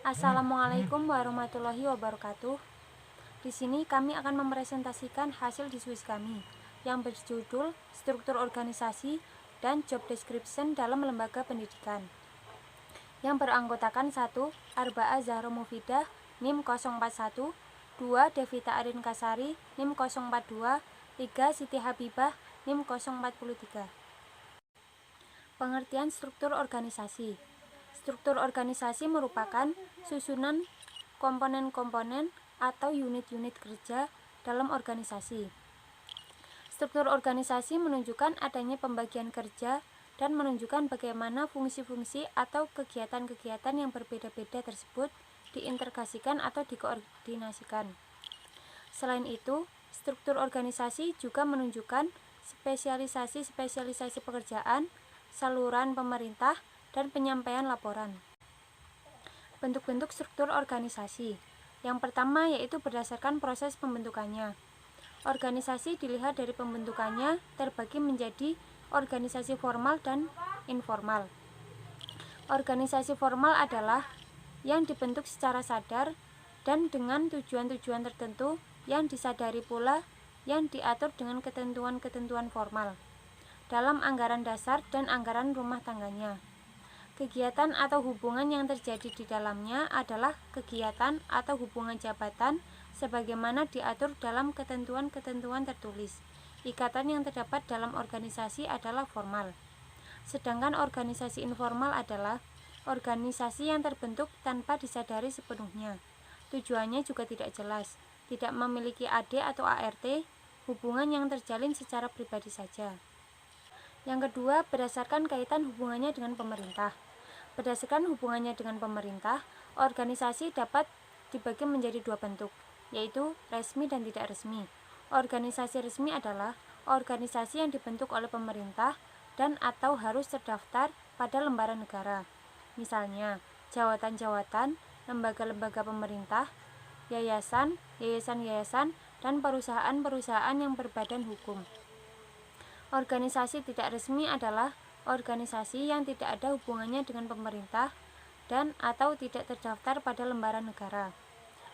Assalamualaikum warahmatullahi wabarakatuh. Di sini kami akan mempresentasikan hasil diskusi kami yang berjudul Struktur Organisasi dan Job Description dalam Lembaga Pendidikan, yang beranggotakan 1. Arba'ah Zahra Mufidah NIM 041, 2. Devita Arin Kasari NIM 042, 3. Siti Habibah NIM 043. Pengertian struktur organisasi. Struktur organisasi merupakan susunan komponen-komponen atau unit-unit kerja dalam organisasi. Struktur organisasi menunjukkan adanya pembagian kerja dan menunjukkan bagaimana fungsi-fungsi atau kegiatan-kegiatan yang berbeda-beda tersebut diintegrasikan atau dikoordinasikan. Selain itu, struktur organisasi juga menunjukkan spesialisasi-spesialisasi pekerjaan, saluran pemerintah, dan penyampaian laporan. Bentuk-bentuk struktur organisasi. Yang pertama yaitu berdasarkan proses pembentukannya. Organisasi dilihat dari pembentukannya terbagi menjadi organisasi formal dan informal. Organisasi formal adalah yang dibentuk secara sadar dan dengan tujuan-tujuan tertentu yang disadari pula yang diatur dengan ketentuan-ketentuan formal dalam anggaran dasar dan anggaran rumah tangganya. Kegiatan atau hubungan yang terjadi di dalamnya adalah kegiatan atau hubungan jabatan sebagaimana diatur dalam ketentuan-ketentuan tertulis. Ikatan yang terdapat dalam organisasi adalah formal. Sedangkan organisasi informal adalah organisasi yang terbentuk tanpa disadari sepenuhnya. Tujuannya juga tidak jelas, tidak memiliki AD atau ART, hubungan yang terjalin secara pribadi saja. Yang kedua, berdasarkan kaitan hubungannya dengan pemerintah. Berdasarkan hubungannya dengan pemerintah, organisasi dapat dibagi menjadi dua bentuk, yaitu resmi dan tidak resmi. Organisasi resmi adalah organisasi yang dibentuk oleh pemerintah dan atau harus terdaftar pada lembaran negara. Misalnya, jawatan-jawatan, lembaga-lembaga pemerintah, yayasan, yayasan-yayasan, dan perusahaan-perusahaan yang berbadan hukum. Organisasi tidak resmi adalah organisasi yang tidak ada hubungannya dengan pemerintah dan atau tidak terdaftar pada lembaran negara.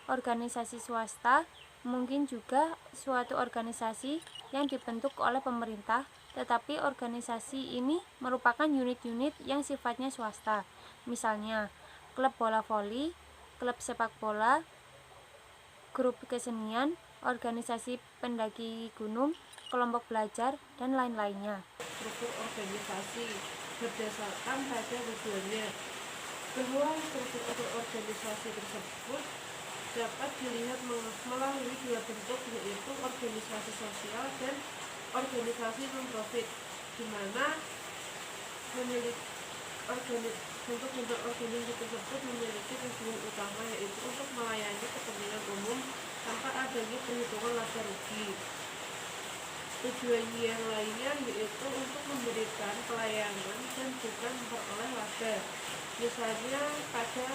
Organisasi swasta mungkin juga suatu organisasi yang dibentuk oleh pemerintah, tetapi organisasi ini merupakan unit-unit yang sifatnya swasta. Misalnya, klub bola voli, klub sepak bola, grup kesenian, organisasi pendaki gunung, kelompok belajar, dan lain-lainnya. Struktur organisasi berdasarkan pada tujuannya, bahwa struktur organisasi tersebut dapat dilihat melalui dua bentuk, yaitu organisasi sosial dan organisasi non-profit, di mana bentuk-bentuk organisasi tersebut memiliki tujuan utama, yaitu untuk melayani kepentingan umum tanpa adanya perhitungan laba rugi. Tujuan yang lainnya yaitu untuk memberikan pelayanan dan bukan memperoleh laba, misalnya pada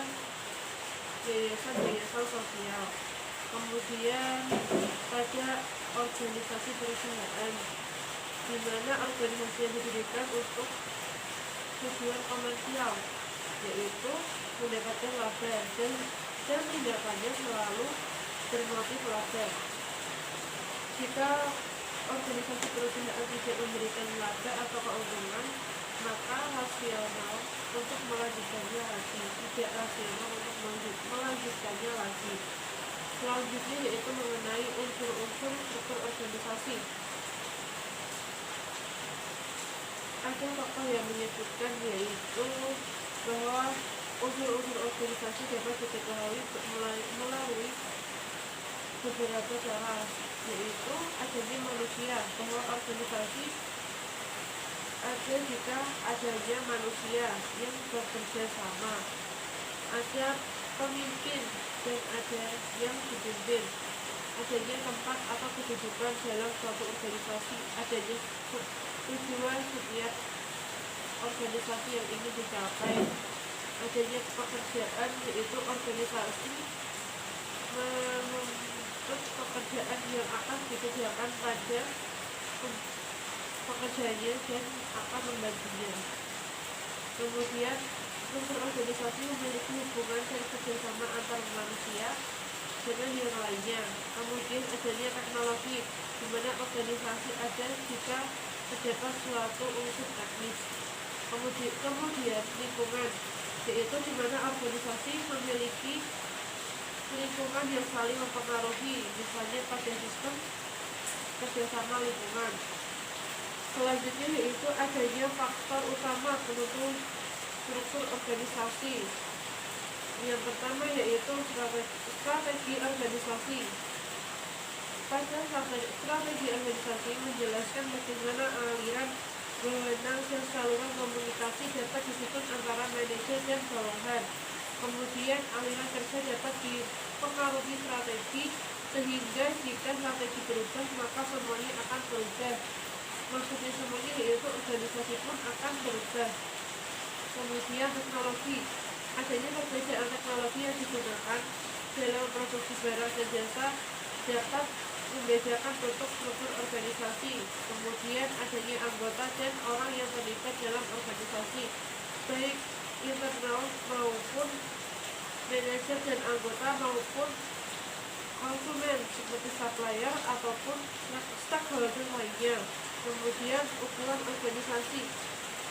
yayasan-yayasan sosial. Kemudian pada organisasi perusahaan, di mana organisasi yang didirikan untuk tujuan komersial, yaitu mendapatkan laba dan tindakannya selalu bermotif laba. Jika organisasi perusahaan tidak memberikan laba atau keuntungan, maka rasional untuk melanjutkannya lagi, tidak rasional untuk melanjutkannya lagi. Selanjutnya yaitu mengenai unsur-unsur struktur organisasi. Ada faktor yang menyebutkan, yaitu bahwa unsur-unsur organisasi dapat diketahui melalui beberapa cara, yaitu adanya manusia, bahwa organisasi ada jika adanya manusia yang bekerja sama, ada pemimpin dan ada yang dipimpin, adanya tempat atau kedudukan dalam suatu organisasi, adanya tujuan setiap organisasi yang ingin dicapai, adanya pekerjaan, yaitu organisasi pekerjaan yang akan dikerjakan pada pekerjaannya dan akan membantunya. Kemudian unsur organisasi memiliki hubungan dan kerjasama yang lainnya. Kemudian adanya teknologi, di mana organisasi ada jika terdapat suatu unsur teknis. Kemudian lingkungan, yaitu di mana organisasi memiliki lingkungan yang saling mempengaruhi, misalnya pada sistem kerjasama lingkungan. Selanjutnya yaitu adanya faktor utama pendukung struktur organisasi. Yang pertama yaitu strategi organisasi. Pada strategi organisasi menjelaskan bagaimana aliran wewenang dan saluran komunikasi dapat disusun antara manajer dan bawahan. Kemudian aliran kerja dapat dipengaruhi strategi, sehingga jika strategi berubah maka semuanya akan berubah. Maksudnya semuanya yaitu organisasi pun akan berubah. Kemudian teknologi, adanya perbedaan teknologi yang digunakan dalam produksi barang dan jasa dapat membedakan bentuk struktur organisasi. Kemudian adanya anggota dan orang yang terlibat dalam organisasi, baik internal maupun manajer dan anggota maupun konsumen seperti supplier ataupun stakeholder lainnya. Kemudian ukuran organisasi,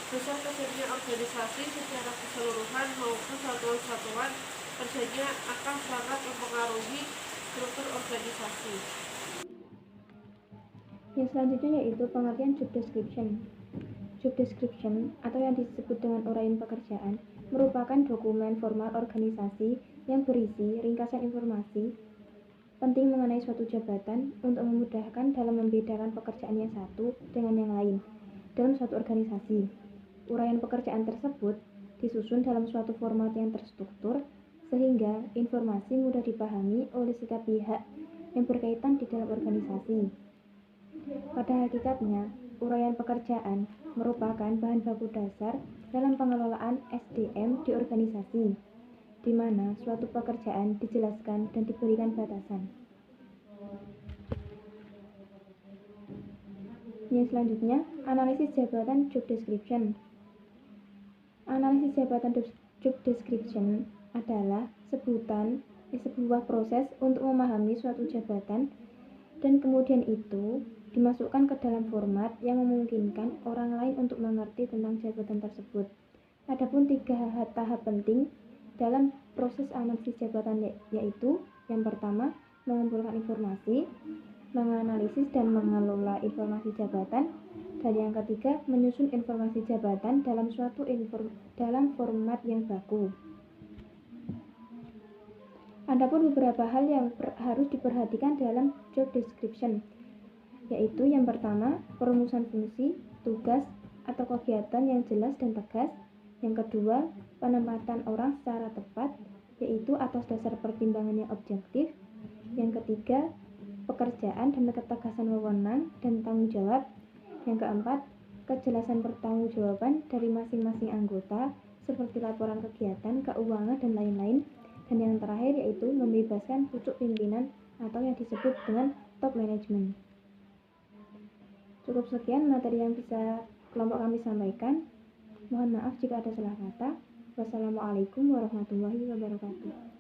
besar kecilnya organisasi secara keseluruhan maupun satuan-satuan kerjanya akan sangat mempengaruhi struktur organisasi. Yang selanjutnya yaitu pengertian job description. Job description atau yang disebut dengan uraian pekerjaan merupakan dokumen formal organisasi yang berisi ringkasan informasi penting mengenai suatu jabatan untuk memudahkan dalam membedakan pekerjaan yang satu dengan yang lain dalam suatu organisasi. Uraian pekerjaan tersebut disusun dalam suatu format yang terstruktur sehingga informasi mudah dipahami oleh setiap pihak yang berkaitan di dalam organisasi. Pada hakikatnya, uraian pekerjaan merupakan bahan baku dasar dalam pengelolaan SDM di organisasi, di mana suatu pekerjaan dijelaskan dan diberikan batasan. Yang selanjutnya, analisis jabatan job description. Analisis jabatan job description adalah sebuah proses untuk memahami suatu jabatan dan kemudian itu dimasukkan ke dalam format yang memungkinkan orang lain untuk mengerti tentang jabatan tersebut. Adapun 3 tahap penting dalam proses analisis jabatan yaitu yang pertama, mengumpulkan informasi, menganalisis dan mengelola informasi jabatan, dan yang ketiga, menyusun informasi jabatan dalam format yang baku. Adapun beberapa hal yang harus diperhatikan dalam job description, yaitu yang pertama, perumusan fungsi, tugas, atau kegiatan yang jelas dan tegas. Yang kedua, penempatan orang secara tepat, yaitu atas dasar pertimbangan yang objektif. Yang ketiga, pekerjaan dan ketegasan wewenang dan tanggung jawab. Yang keempat, kejelasan pertanggungjawaban dari masing-masing anggota, seperti laporan kegiatan, keuangan, dan lain-lain. Dan yang terakhir yaitu membebaskan pucuk pimpinan atau yang disebut dengan top management. Cukup sekian materi yang bisa kelompok kami sampaikan. Mohon maaf jika ada salah kata. Wassalamualaikum warahmatullahi wabarakatuh.